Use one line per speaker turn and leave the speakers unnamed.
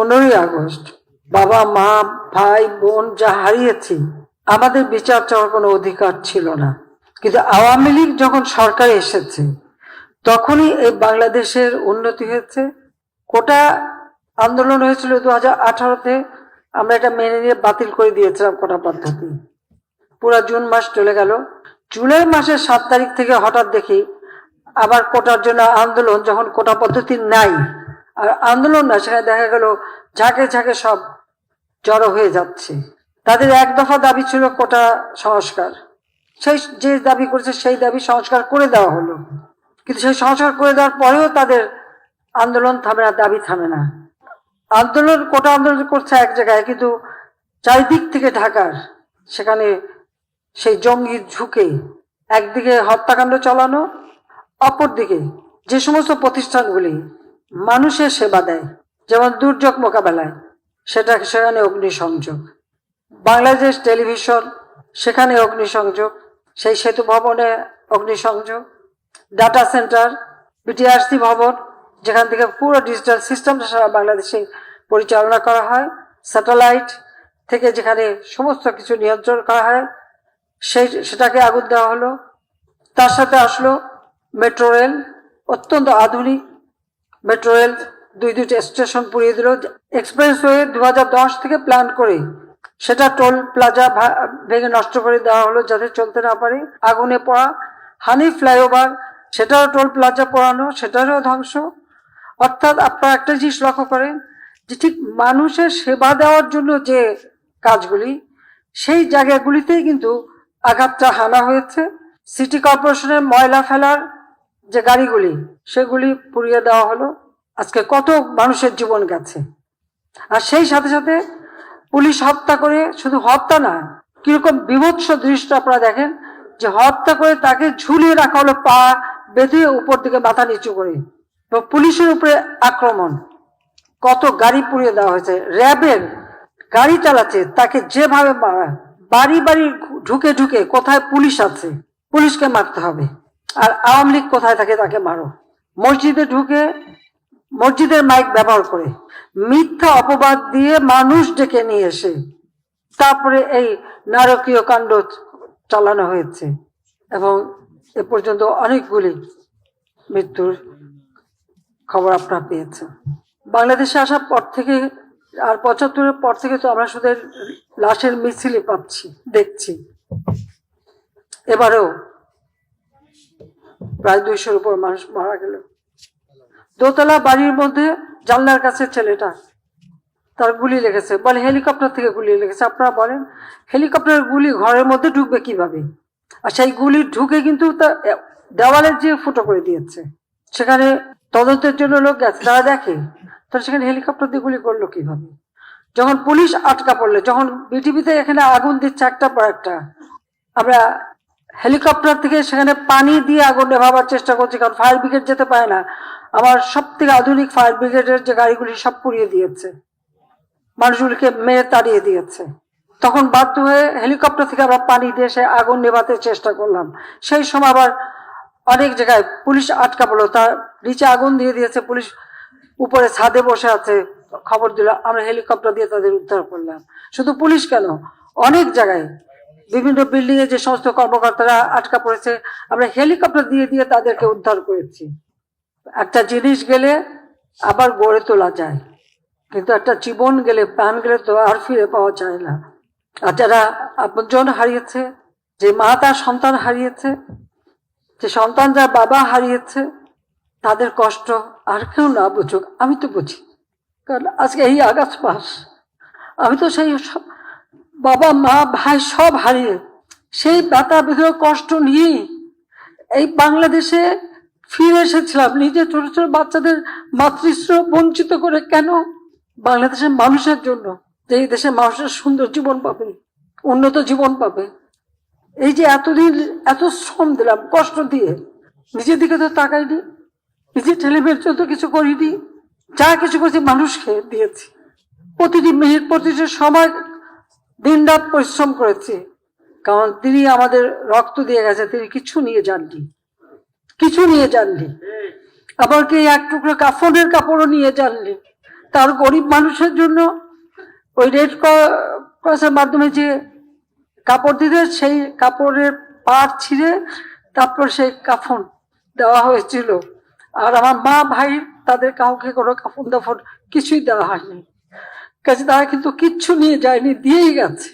15ই August বাবা মা ভাই বোন যা হারিয়েছি, আমাদের বিচার চাওয়ার কোনো অধিকার ছিল না। কিন্তু আওয়ামী লীগ যখন সরকারে এসেছে তখনই এই বাংলাদেশের উন্নতি হয়েছে। কোটা আন্দোলন হয়েছিল 2018-তে, আমরা এটা মেনে নিয়ে বাতিল করে দিয়েছিলাম কোটা পদ্ধতি। পুরা জুন মাস চলে গেল। জুলাই মাসের 7 তারিখ থেকে হঠাৎ দেখি আবার কোটার জন্য আন্দোলন, যখন কোটা পদ্ধতি নাই আর আন্দোলন না, সেখানে দেখা গেল ঝাঁকে ঝাঁকে সব জড়ো হয়ে যাচ্ছে। তাদের এক দফা দাবি ছিল কোটা সংস্কার, সেই যে দাবি করেছে সেই দাবি সংস্কার করে দেওয়া হলো, কিন্তু সেই সংস্কার করে দেওয়ার পরেও তাদের আন্দোলন থামে না, দাবি থামে না। আন্দোলন কোটা আন্দোলন করছে এক জায়গায়, কিন্তু চারিদিক থেকে ঢাকার সেখানে সেই জঙ্গি ঝুঁকে একদিকে হত্যাকাণ্ড চালানো, অপরদিকে যে সমস্ত প্রতিষ্ঠানগুলি মানুষের সেবা দেয়, যেমন দুর্যোগ মোকাবেলায়, সেখানে অগ্নিসংযোগ, বাংলাদেশ টেলিভিশন সেখানে অগ্নিসংযোগ, সেই সেতু ভবনে অগ্নিসংযোগ, ডাটা সেন্টার, বিটিআরসি ভবন যেখান থেকে পুরো ডিজিটাল সিস্টেমটা সারা বাংলাদেশে পরিচালনা করা হয়, স্যাটেলাইট থেকে যেখানে সমস্ত কিছু নিয়ন্ত্রণ করা হয়, সেটাকে আগুন দেওয়া হলো। তার সাথে আসলো মেট্রো রেল, অত্যন্ত আধুনিক মেট্রো রেল, দুইটা স্টেশন পুড়িয়ে দিল। এক্সপ্রেসওয়ে 2010 থেকে প্ল্যান করে সেটা টোল প্লাজা ভেঙে নষ্ট করে দেওয়া হলো যাতে চলতে না পারে। আগুনে পড়া হানি ফ্লাইওভার, সেটাও টোল প্লাজা পোড়ানো, সেটারও ধ্বংস। অর্থাৎ আপনারা একটা জিনিস লক্ষ্য করেন যে ঠিক মানুষের সেবা দেওয়ার জন্য যে কাজগুলি, সেই জায়গাগুলিতেই কিন্তু আঘাতটা হানা হয়েছে। সিটি কর্পোরেশনের ময়লা ফেলার যে গাড়িগুলি, সেগুলি পুড়িয়ে দেওয়া হলো। আজকে কত মানুষের জীবন গেছে। আর সেই সাথে সাথে পুলিশ হত্যা করে, শুধু হত্যা না, কিরকম বিভৎস দৃশ্য আপনারা দেখেন যে হত্যা করে তাকে ঝুলিয়ে রাখা হলো, পা বেঁধে উপর দিকে মাথা নিচু করে, পুলিশের উপরে আক্রমণ, কত গাড়ি পুড়িয়ে দেওয়া হয়েছে। র্যাবের গাড়ি চালাচ্ছে তাকে যেভাবে মারা, বাড়ি বাড়ি ঢুকে ঢুকে কোথায় পুলিশ আছে পুলিশকে মারতে হবে, আর আওয়ামী লীগ কোথায় থাকে তাকে মারো। মসজিদে ঢুকে মসজিদের মাইক ব্যবহার করে মিথ্যা অপবাদ দিয়ে মানুষ ডেকে নিয়ে এসে তারপরে এই নারকীয় কাণ্ড চালানো হয়েছে, এবং এ পর্যন্ত অনেকগুলি মৃত্যুর খবর আপনারা পেয়েছেন। বাংলাদেশে আসার পর থেকে আর 75-এর পর থেকে তো আমরা শুধু লাশের মিছিলই পাচ্ছি, দেখছি। এবারেও প্রায় 200-র উপর মানুষ মারা গেল। দোতলা বাড়ির মধ্যে জানলার কাছে ছেলেটা, তার গুলি লেগেছে, বলে হেলিকপ্টার থেকে গুলি লেগেছে। আপনারা বলেন হেলিকপ্টারের গুলি ঘরের মধ্যে ঢুকবে কিভাবে? আর সেই গুলি ঢুকে কিন্তু দেওয়ালের যে ফুটো করে দিয়েছে। সেখানে তদন্তের জন্য লোক গেছে, তারা দেখে তাহলে সেখানে হেলিকপ্টার দিয়ে গুলি করলো কিভাবে? যখন পুলিশ আটকা পড়লে, যখন বিটিভিতে এখানে আগুন দিচ্ছে একটার পর একটা, আমরা হেলিকপ্টার থেকে সেখানে পানি দিয়ে আগুন নেভাবার চেষ্টা করছি, কারণ ফায়ার ব্রিগেড যেতে পারে না। আমার সব থেকে আধুনিক ফায়ার ব্রিগেডের যে গাড়িগুলি সব পুড়িয়ে দিয়েছে, মানুষগুলিকে মেরে তাড়িয়ে দিয়েছে। তখন বাধ্য হয়ে হেলিকপ্টার থেকে আবার পানি দিয়ে সে আগুন নেভাতে চেষ্টা করলাম। সেই সময় আবার অনেক জায়গায় পুলিশ আটকা পড়লো, তার নিচে আগুন দিয়ে দিয়েছে, পুলিশ উপরে ছাদে বসে আছে, খবর দিল, আমরা হেলিকপ্টার দিয়ে তাদের উদ্ধার করলাম। শুধু পুলিশ কেন, অনেক জায়গায় বিভিন্ন বিল্ডিং এ যে সমস্ত কর্মকর্তারা আটকা পড়েছে, আমরা হেলিকপ্টার দিয়ে দিয়ে তাদেরকে উদ্ধার করেছি। একটা জিনিস গেলে আবার গড়ে তোলা যায়, কিন্তু একটা জীবন গেলে, প্রাণ গেলে তো আর ফিরে পাওয়া যায় না। আর যারা আপনজন হারিয়েছে, যে মা তার সন্তান হারিয়েছে, যে সন্তান যার বাবা হারিয়েছে, তাদের কষ্ট আর কেউ না বুঝুক, আমি তো বুঝি। কারণ আজকে এই আগস্ট মাস, আমি তো সেই বাবা মা ভাই সব হারিয়ে সেই ব্যথা বেদনা কষ্ট নিয়ে এই বাংলাদেশে ফিরে এসেছিলাম। নিজের ছোট ছোট বাচ্চাদের মাতৃস্নেহ বঞ্চিত করে, কেন? বাংলাদেশের মানুষের জন্য, যে এই দেশের মানুষের সুন্দর জীবন পাবে, উন্নত জীবন পাবে। এই যে এতদিন এত শ্রম দিলাম, কষ্ট দিয়ে, নিজের দিকে তো তাকাইনি, নিজের ছেলেমেয়ের জন্য কিছু করিনি, যা কিছু করছি মানুষকে দিয়েছি। প্রতিটি মিনিট, প্রতিটি সময় দিন রাত পরিশ্রম করেছি, কারণ তিনি আমাদের রক্ত দিয়ে গেছে, তিনি কিছু নিয়ে যাননি, কিছু নিয়ে যাননি, এমনকি এক টুকরো কাফনের কাপড়ও নিয়ে যাননি। তার গরিব মানুষের জন্য ওই রেড ক্রসের মাধ্যমে যে কাপড় দিতে, সেই কাপড়ের পাড় ছিঁড়ে তারপর সেই কাফন দেওয়া হয়েছিল। আর আমার মা ভাই তাদের কাউকে কোনো কাফন দাফন কিছুই দেওয়া হয়নি, কাজে তারা কিন্তু কিচ্ছু নিয়ে যায়নি, দিয়েই গেছে।